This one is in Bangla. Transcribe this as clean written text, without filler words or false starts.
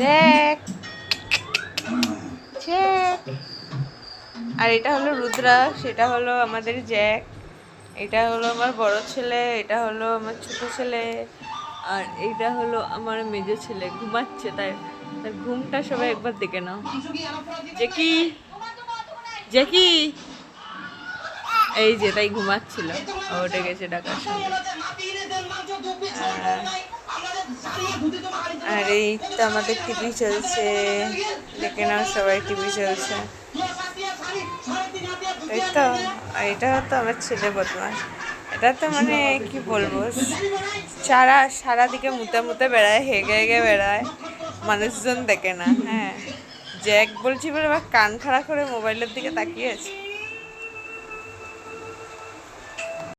Jack Jack. আর এটা হলো রুদ্রা, সেটা হলো আমাদের জ্যাক, এটা হলো আমার বড় ছেলে, এটা হলো আমার ছোট ছেলে, আর এইটা হলো আমার মেজো ছেলে। ঘুমাচ্ছে, তাই তার ঘুমটা সবাই একবার দেখে নাও। জ্যাকি জ্যাকি, এই যে তাই ঘুমাচ্ছিল, উঠে গেছে ডাকার সঙ্গে। আর এই তো আমাদের টিভি চলছে, দেখে নাও সবাই, টিভি চলছে। এই তো, আর এটা তো আমার ছেলে বদমাস। এটা তো মানে কি বলবো, সারাদিকে মুতে মুতে বেড়ায়, হেগে হেগে বেড়ায়, মানুষজন দেখে না। হ্যাঁ, জ্যাক বলছি বলে আবার কান খাড়া করে মোবাইলের দিকে তাকিয়ে আছে।